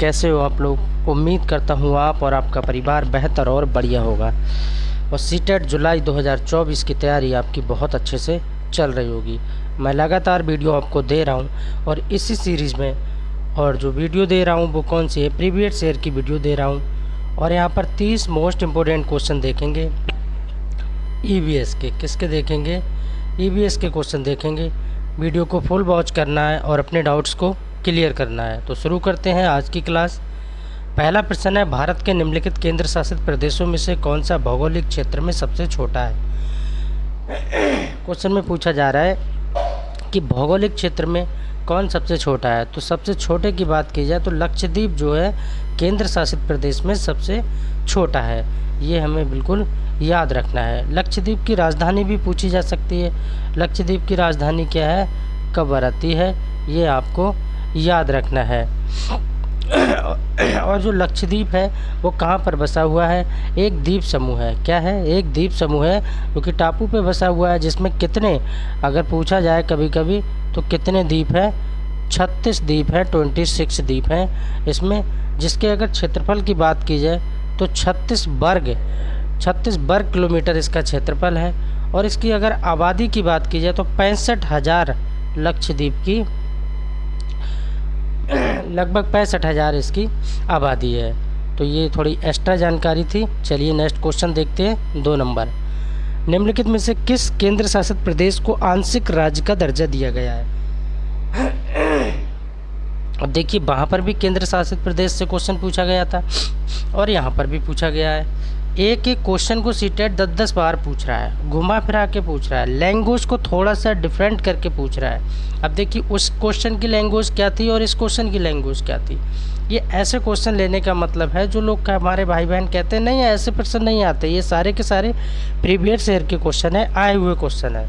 कैसे हो आप लोग। उम्मीद करता हूँ आप और आपका परिवार बेहतर और बढ़िया होगा और सीटेट जुलाई 2024 की तैयारी आपकी बहुत अच्छे से चल रही होगी। मैं लगातार वीडियो आपको दे रहा हूँ और इसी सीरीज़ में और जो वीडियो दे रहा हूँ वो कौन सी है, प्रीवियस ईयर की वीडियो दे रहा हूँ। और यहाँ पर 30 मोस्ट इम्पोर्टेंट क्वेश्चन देखेंगे ईवीएस के। किसके देखेंगे? ईवीएस के क्वेश्चन देखेंगे। वीडियो को फुल वॉच करना है और अपने डाउट्स को क्लियर करना है। तो शुरू करते हैं आज की क्लास। पहला प्रश्न है, भारत के निम्नलिखित केंद्र शासित प्रदेशों में से कौन सा भौगोलिक क्षेत्र में सबसे छोटा है? क्वेश्चन में पूछा जा रहा है कि भौगोलिक क्षेत्र में कौन सबसे छोटा है। तो सबसे छोटे की बात की जाए तो लक्षद्वीप जो है केंद्र शासित प्रदेश में सबसे छोटा है। ये हमें बिल्कुल याद रखना है। लक्षद्वीप की राजधानी भी पूछी जा सकती है। लक्षद्वीप की राजधानी क्या है? कवरत्ती है। ये आपको याद रखना है। और जो लक्षद्वीप है वो कहाँ पर बसा हुआ है? एक द्वीप समूह है। क्या है? एक द्वीप समूह है जो कि टापू पे बसा हुआ है, जिसमें कितने, अगर पूछा जाए कभी कभी तो कितने द्वीप हैं? 36 द्वीप हैं, 26 द्वीप हैं इसमें, जिसके अगर क्षेत्रफल की बात की जाए तो 36 वर्ग किलोमीटर इसका क्षेत्रफल है। और इसकी अगर आबादी की बात की जाए तो 65,000 लक्षद्वीप की लगभग 65,000 इसकी आबादी है। तो ये थोड़ी एक्स्ट्रा जानकारी थी। चलिए नेक्स्ट क्वेश्चन देखते हैं। 2 नंबर, निम्नलिखित में से किस केंद्र शासित प्रदेश को आंशिक राज्य का दर्जा दिया गया है? अब देखिए वहाँ पर भी केंद्र शासित प्रदेश से क्वेश्चन पूछा गया था और यहाँ पर भी पूछा गया है। एक एक क्वेश्चन को सीटेट 10-10 बार पूछ रहा है, घुमा फिरा के पूछ रहा है, लैंग्वेज को थोड़ा सा डिफरेंट करके पूछ रहा है। अब देखिए उस क्वेश्चन की लैंग्वेज क्या थी और इस क्वेश्चन की लैंग्वेज क्या थी। ये ऐसे क्वेश्चन लेने का मतलब है, जो लोग हमारे भाई बहन कहते हैं नहीं ऐसे प्रश्न नहीं आते, ये सारे के सारे प्रीवियस ईयर के क्वेश्चन है, आए हुए क्वेश्चन है।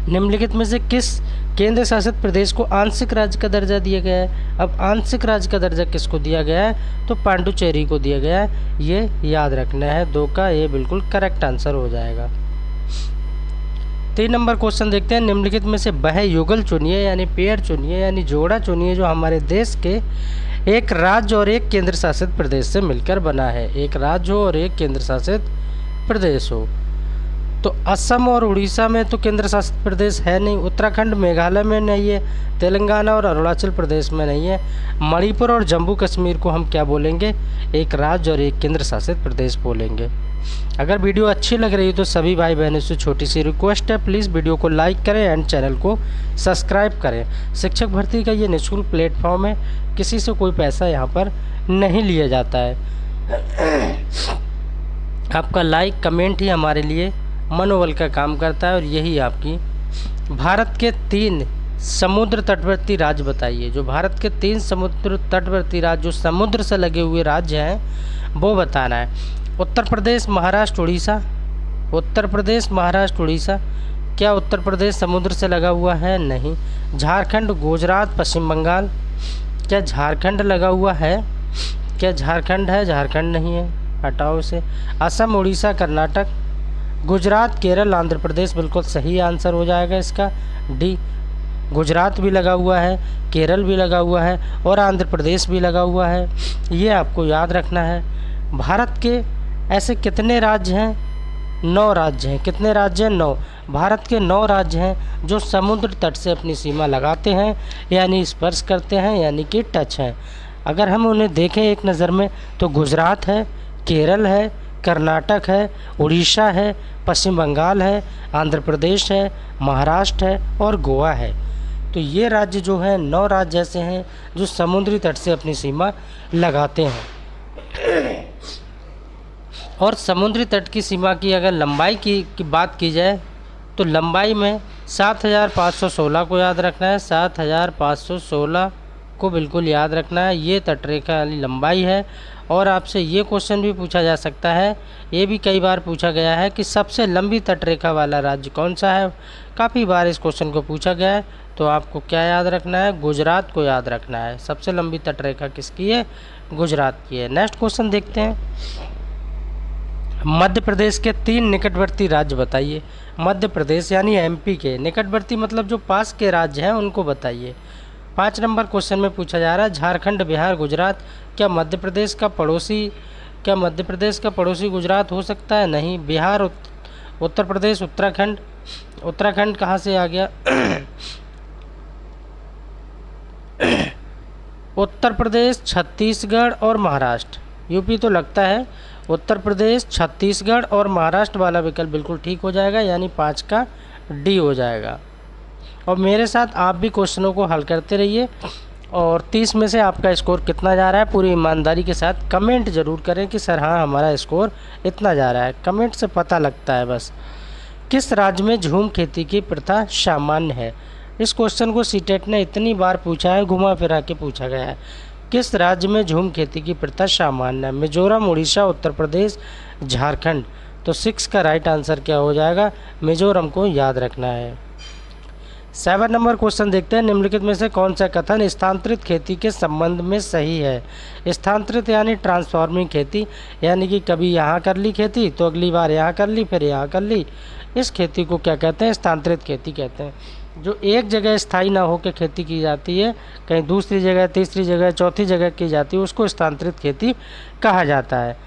निम्नलिखित में से किस केंद्र शासित प्रदेश को आंशिक राज्य का दर्जा दिया गया है? अब आंशिक राज्य का दर्जा किसको दिया गया है? तो पांडुचेरी को दिया गया है। ये याद रखना है। 2 का ये बिल्कुल करेक्ट आंसर हो जाएगा। 3 नंबर क्वेश्चन देखते हैं। निम्नलिखित में से वह युगल चुनिए, यानी पेयर चुनिए, यानी जोड़ा चुनिए जो हमारे देश के एक राज्य और एक केंद्र शासित प्रदेश से मिलकर बना है। एक राज्य हो और एक केंद्र शासित प्रदेश हो। तो असम और उड़ीसा में तो केंद्र शासित प्रदेश है नहीं, उत्तराखंड मेघालय में नहीं है, तेलंगाना और अरुणाचल प्रदेश में नहीं है। मणिपुर और जम्मू कश्मीर को हम क्या बोलेंगे? एक राज्य और एक केंद्र शासित प्रदेश बोलेंगे। अगर वीडियो अच्छी लग रही है तो सभी भाई बहनों से छोटी सी रिक्वेस्ट है, प्लीज़ वीडियो को लाइक करें एंड चैनल को सब्सक्राइब करें। शिक्षक भर्ती का ये निःशुल्क प्लेटफॉर्म है, किसी से कोई पैसा यहाँ पर नहीं लिया जाता है। आपका लाइक कमेंट ही हमारे लिए मनोबल का काम करता है। और यही आपकी भारत के 3 समुद्र तटवर्ती राज्य बताइए। जो भारत के 3 समुद्र तटवर्ती राज्य जो समुद्र से लगे हुए राज्य हैं वो बताना है। उत्तर प्रदेश, महाराष्ट्र, उड़ीसा। उत्तर प्रदेश, महाराष्ट्र, उड़ीसा। क्या उत्तर प्रदेश समुद्र से लगा हुआ है? नहीं। झारखंड, गुजरात, पश्चिम बंगाल। क्या झारखंड लगा हुआ है? क्या झारखंड है? झारखंड नहीं है, हटाओ इसे। असम, उड़ीसा, कर्नाटक, गुजरात, केरल, आंध्र प्रदेश। बिल्कुल सही आंसर हो जाएगा इसका डी। गुजरात भी लगा हुआ है, केरल भी लगा हुआ है और आंध्र प्रदेश भी लगा हुआ है। ये आपको याद रखना है। भारत के ऐसे कितने राज्य हैं? 9 राज्य हैं। कितने राज्य हैं? 9। भारत के 9 राज्य हैं जो समुद्र तट से अपनी सीमा लगाते हैं, यानी स्पर्श करते हैं, यानी कि टच हैं। अगर हम उन्हें देखें एक नज़र में तो गुजरात है, केरल है, कर्नाटक है, उड़ीसा है, पश्चिम बंगाल है, आंध्र प्रदेश है, महाराष्ट्र है और गोवा है। तो ये राज्य जो है 9 राज्य ऐसे हैं जो समुद्री तट से अपनी सीमा लगाते हैं। और समुद्री तट की सीमा की अगर लंबाई की बात की जाए तो लंबाई में 7,516 को याद रखना है। 7,516 को बिल्कुल याद रखना है। ये तटरेखा वाली लंबाई है। और आपसे ये क्वेश्चन भी पूछा जा सकता है, ये भी कई बार पूछा गया है कि सबसे लंबी तटरेखा वाला राज्य कौन सा है। काफ़ी बार इस क्वेश्चन को पूछा गया है। तो आपको क्या याद रखना है? गुजरात को याद रखना है। सबसे लंबी तटरेखा किसकी है? गुजरात की है। नेक्स्ट क्वेश्चन देखते हैं। मध्य प्रदेश के 3 निकटवर्ती राज्य बताइए। मध्य प्रदेश यानी एमपी के निकटवर्ती मतलब जो पास के राज्य हैं उनको बताइए। 5 नंबर क्वेश्चन में पूछा जा रहा है झारखंड, बिहार, गुजरात क्या मध्य प्रदेश का पड़ोसी गुजरात हो सकता है? नहीं। बिहार, उत्तर प्रदेश, उत्तराखंड कहाँ से आ गया? उत्तर प्रदेश, छत्तीसगढ़ और महाराष्ट्र, यूपी तो लगता है। उत्तर प्रदेश, छत्तीसगढ़ और महाराष्ट्र वाला विकल्प बिल्कुल ठीक हो जाएगा, यानी 5 का डी हो जाएगा। और मेरे साथ आप भी क्वेश्चनों को हल करते रहिए और 30 में से आपका स्कोर कितना जा रहा है पूरी ईमानदारी के साथ कमेंट ज़रूर करें कि सर हाँ हमारा स्कोर इतना जा रहा है। कमेंट से पता लगता है बस। किस राज्य में झूम खेती की प्रथा सामान्य है? इस क्वेश्चन को सीटेट ने इतनी बार पूछा है, घुमा फिरा के पूछा गया है। किस राज्य में झूम खेती की प्रथा सामान्य है? मिजोरम, उड़ीसा, उत्तर प्रदेश, झारखंड। तो 6 का राइट आंसर क्या हो जाएगा? मिजोरम को याद रखना है। 7 नंबर क्वेश्चन देखते हैं, निम्नलिखित में से कौन सा कथन स्थानांतरित खेती के संबंध में सही है? स्थानांतरित यानी ट्रांसफॉर्मिंग खेती, यानी कि कभी यहाँ कर ली खेती तो अगली बार यहाँ कर ली, फिर यहाँ कर ली। इस खेती को क्या कहते हैं? स्थानांतरित खेती कहते हैं। जो एक जगह स्थायी ना होकर खेती की जाती है, कहीं दूसरी जगह, तीसरी जगह, चौथी जगह की जाती है, उसको स्थानांतरित खेती कहा जाता है।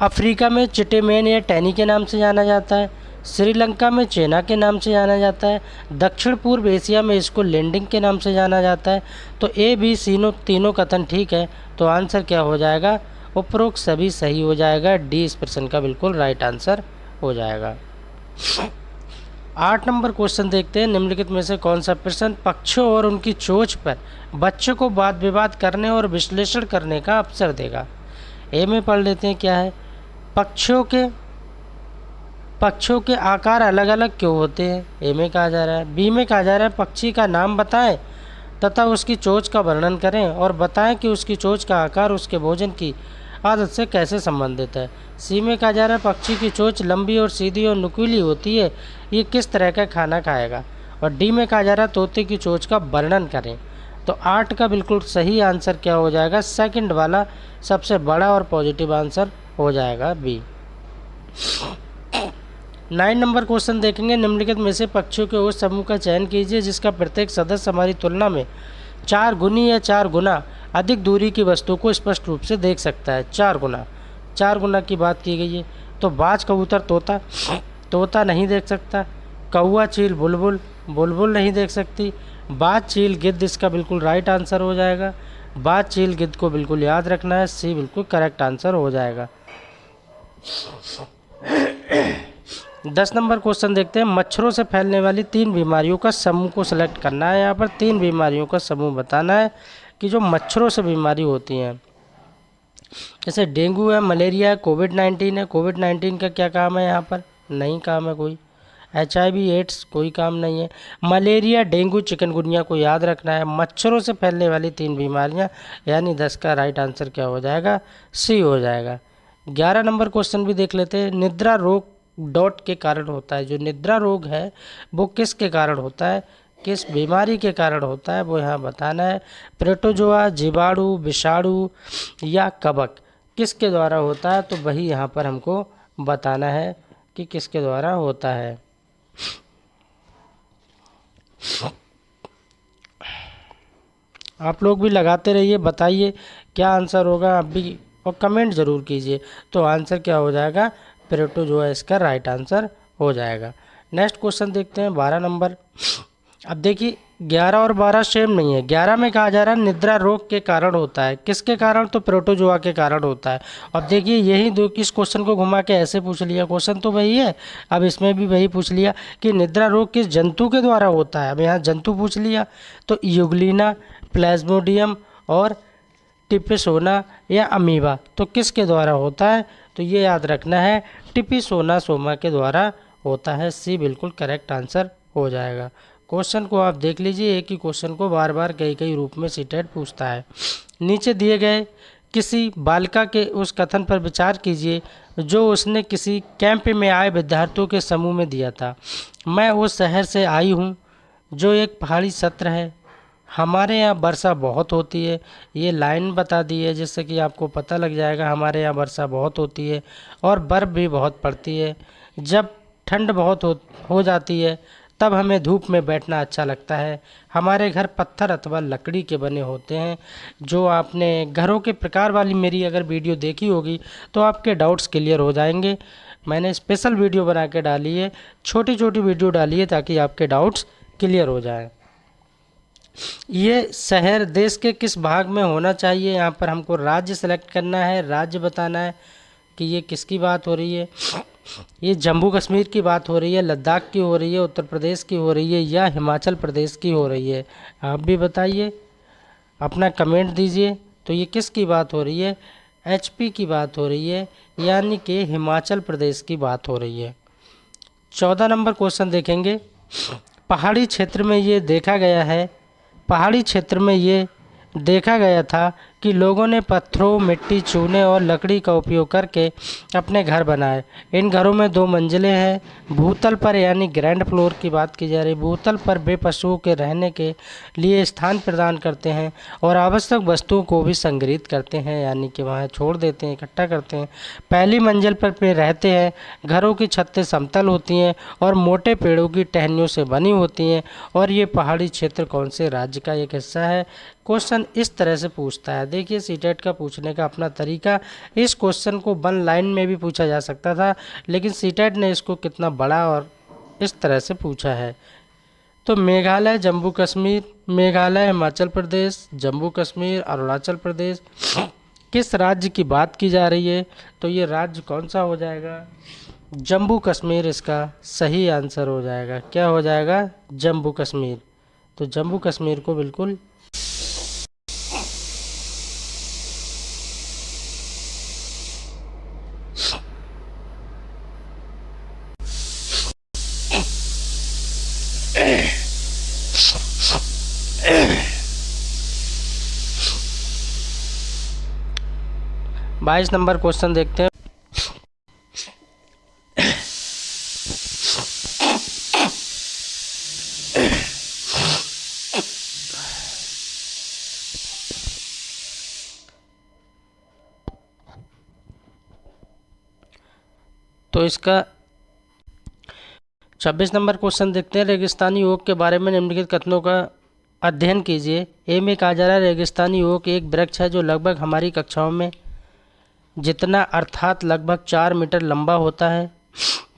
अफ्रीका में चिटेमेन या टैनी के नाम से जाना जाता है। श्रीलंका में चेना के नाम से जाना जाता है। दक्षिण पूर्व एशिया में इसको लेंडिंग के नाम से जाना जाता है। तो ए बी तीनों कथन ठीक है। तो आंसर क्या हो जाएगा? उपरोक्त सभी सही हो जाएगा। डी इस प्रश्न का बिल्कुल राइट आंसर हो जाएगा। 8 नंबर क्वेश्चन देखते हैं, निम्नलिखित में से कौन सा प्रश्न पक्षों और उनकी चोंच पर बच्चों को वाद विवाद करने और विश्लेषण करने का अवसर देगा? ए में पढ़ लेते हैं क्या है। पक्षों के आकार अलग अलग क्यों होते हैं? ए में कहा जा रहा है। बी में कहा जा रहा है पक्षी का नाम बताएं तथा उसकी चोंच का वर्णन करें और बताएं कि उसकी चोंच का आकार उसके भोजन की आदत से कैसे संबंधित है। सी में कहा जा रहा है पक्षी की चोंच लंबी और सीधी और नुकीली होती है, ये किस तरह का खाना खाएगा। और डी में कहा जा रहा है तोते की चोंच का वर्णन करें। तो 8 का बिल्कुल सही आंसर क्या हो जाएगा? सेकंड वाला सबसे बड़ा और पॉजिटिव आंसर हो जाएगा बी। 9 नंबर क्वेश्चन देखेंगे, निम्नलिखित में से पक्षियों के उस समूह का चयन कीजिए जिसका प्रत्येक सदस्य हमारी तुलना में 4 गुनी या 4 गुना अधिक दूरी की वस्तु को स्पष्ट रूप से देख सकता है। 4 गुना की बात की गई है। तो बाज, कबूतर, तोता नहीं देख सकता। कौवा, चील, बुलबुल नहीं देख सकती। बाज, चील, गिद्ध इसका बिल्कुल राइट आंसर हो जाएगा। बाज, चील, गिद्ध को बिल्कुल याद रखना है। सी बिल्कुल करेक्ट आंसर हो जाएगा। 10 नंबर क्वेश्चन देखते हैं, मच्छरों से फैलने वाली 3 बीमारियों का समूह को सिलेक्ट करना है। यहाँ पर 3 बीमारियों का समूह बताना है कि जो मच्छरों से बीमारी होती हैं। जैसे डेंगू है, मलेरिया है, कोविड-19 है। कोविड-19 का क्या काम है यहाँ पर? नहीं काम है कोई। HIV, एड्स कोई काम नहीं है। मलेरिया, डेंगू, चिकनगुनिया को याद रखना है। मच्छरों से फैलने वाली 3 बीमारियाँ, यानी 10 का राइट आंसर क्या हो जाएगा? सी हो जाएगा। 11 नंबर क्वेश्चन भी देख लेते हैं, निद्रा रोग डॉट के कारण होता है। जो निद्रा रोग है वो किसके कारण होता है, किस बीमारी के कारण होता है, वो यहाँ बताना है। प्रोटोजोआ, जीवाणु, विषाणु या कवक किसके द्वारा होता है, तो वही यहाँ पर हमको बताना है कि किसके द्वारा होता है। आप लोग भी लगाते रहिए, बताइए क्या आंसर होगा आप भी, और कमेंट ज़रूर कीजिए। तो आंसर क्या हो जाएगा? प्रोटोजोआ इसका राइट आंसर हो जाएगा। नेक्स्ट क्वेश्चन देखते हैं 12 नंबर। अब देखिए 11 और 12 सेम नहीं है। 11 में कहा जा रहा है निद्रा रोग के कारण होता है। किसके कारण? तो प्रोटोजोआ के कारण होता है। अब देखिए यही दो, इस क्वेश्चन को घुमा के ऐसे पूछ लिया, क्वेश्चन तो वही है। अब इसमें भी वही पूछ लिया कि निद्रा रोग किस जंतु के द्वारा होता है। अब यहाँ जंतु पूछ लिया तो यूग्लिना, प्लाज्मोडियम और टिपिसोना या अमीबा, तो किसके द्वारा होता है? तो ये याद रखना है, टिपिसोना सोमा के द्वारा होता है। सी बिल्कुल करेक्ट आंसर हो जाएगा। क्वेश्चन को आप देख लीजिए, एक ही क्वेश्चन को बार बार कई रूप में सीटेट पूछता है। नीचे दिए गए किसी बालिका के उस कथन पर विचार कीजिए जो उसने किसी कैंप में आए विद्यार्थियों के समूह में दिया था। मैं उस शहर से आई हूँ जो एक पहाड़ी सत्र है। हमारे यहाँ वर्षा बहुत होती है। ये लाइन बता दी है जिससे कि आपको पता लग जाएगा हमारे यहाँ वर्षा बहुत होती है और बर्फ़ भी बहुत पड़ती है। जब ठंड बहुत हो जाती है तब हमें धूप में बैठना अच्छा लगता है। हमारे घर पत्थर अथवा लकड़ी के बने होते हैं। जो आपने घरों के प्रकार वाली मेरी अगर वीडियो देखी होगी तो आपके डाउट्स क्लियर हो जाएंगे। मैंने स्पेशल वीडियो बना के डाली है, छोटी छोटी वीडियो डाली है ताकि आपके डाउट्स क्लियर हो जाएं। ये शहर देश के किस भाग में होना चाहिए, यहाँ पर हमको राज्य सेलेक्ट करना है, राज्य बताना है कि ये किसकी बात हो रही है। ये जम्मू कश्मीर की बात हो रही है, लद्दाख की हो रही है, उत्तर प्रदेश की हो रही है या हिमाचल प्रदेश की हो रही है। आप भी बताइए, अपना कमेंट दीजिए। तो ये किसकी बात हो रही है? एचपी की बात हो रही है, यानी कि हिमाचल प्रदेश की बात हो रही है। 14 नंबर क्वेश्चन देखेंगे। पहाड़ी क्षेत्र में ये देखा गया है, पहाड़ी क्षेत्र में ये देखा गया था कि लोगों ने पत्थरों, मिट्टी, चूने और लकड़ी का उपयोग करके अपने घर बनाए। इन घरों में 2 मंजिलें हैं। भूतल पर यानी ग्राउंड फ्लोर की बात की जा रही, भूतल पर वे पशुओं के रहने के लिए स्थान प्रदान करते हैं और आवश्यक वस्तुओं को भी संग्रहित करते हैं, यानी कि वहाँ छोड़ देते हैं, इकट्ठा करते हैं। पहली मंजिल पर वे रहते हैं। घरों की छतें समतल होती हैं और मोटे पेड़ों की टहनियों से बनी होती हैं। और ये पहाड़ी क्षेत्र कौन से राज्य का एक हिस्सा है? क्वेश्चन इस तरह से पूछता है। देखिए सीटेट का पूछने का अपना तरीका। इस क्वेश्चन को 1 लाइन में भी पूछा जा सकता था, लेकिन सीटेट ने इसको कितना बड़ा और इस तरह से पूछा है। तो मेघालय, जम्मू कश्मीर, मेघालय, हिमाचल प्रदेश, जम्मू कश्मीर, अरुणाचल प्रदेश, किस राज्य की बात की जा रही है? तो ये राज्य कौन सा हो जाएगा? जम्मू कश्मीर इसका सही आंसर हो जाएगा। क्या हो जाएगा? जम्मू कश्मीर। तो जम्मू कश्मीर को बिल्कुल बाईस नंबर क्वेश्चन देखते हैं। तो इसका 26 नंबर क्वेश्चन देखते हैं। रेगिस्तानी ओक के बारे में निम्नलिखित कथनों का अध्ययन कीजिए। ए में कहा जा रहा है रेगिस्तानी ओक एक वृक्ष है जो लगभग हमारी कक्षाओं में जितना अर्थात लगभग 4 मीटर लंबा होता है।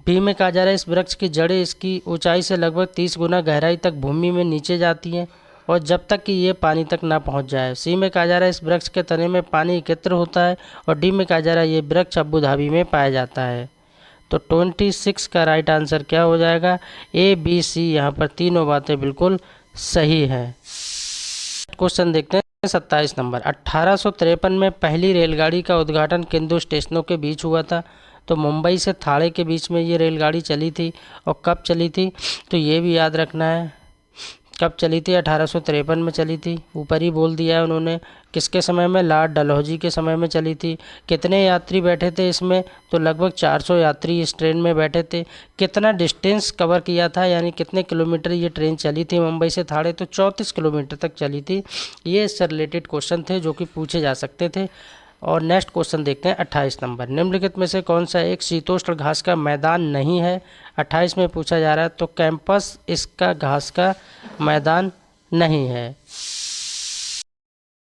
बी में कहा जा रहा है इस वृक्ष की जड़ें इसकी ऊंचाई से लगभग 30 गुना गहराई तक भूमि में नीचे जाती हैं और जब तक कि ये पानी तक ना पहुंच जाए। सी में कहा जा रहा है इस वृक्ष के तने में पानी एकत्र होता है और डी में कहा जा रहा है ये वृक्ष अबू धाबी में पाया जाता है। तो 26 का राइट आंसर क्या हो जाएगा? ए, बी, सी। यहाँ पर तीनों बातें बिल्कुल सही है। क्वेश्चन देखते हैं 27 नंबर। 1853 में पहली रेलगाड़ी का उद्घाटन किन 2 स्टेशनों के बीच हुआ था? तो मुंबई से थाणे के बीच में ये रेलगाड़ी चली थी। और कब चली थी? तो ये भी याद रखना है कब चली थी। 1853 में चली थी। ऊपर ही बोल दिया है उन्होंने। किसके समय में? लॉर्ड डलहौजी के समय में चली थी। कितने यात्री बैठे थे इसमें? तो लगभग 400 यात्री इस ट्रेन में बैठे थे। कितना डिस्टेंस कवर किया था, यानी कितने किलोमीटर ये ट्रेन चली थी मुंबई से थाणे? तो 34 किलोमीटर तक चली थी। ये इससे रिलेटेड क्वेश्चन थे जो कि पूछे जा सकते थे। और नेक्स्ट क्वेश्चन देखते हैं 28 नंबर। निम्नलिखित में से कौन सा एक शीतोष्ण घास का मैदान नहीं है? 28 में पूछा जा रहा है। तो कैंपस इसका घास का मैदान नहीं है।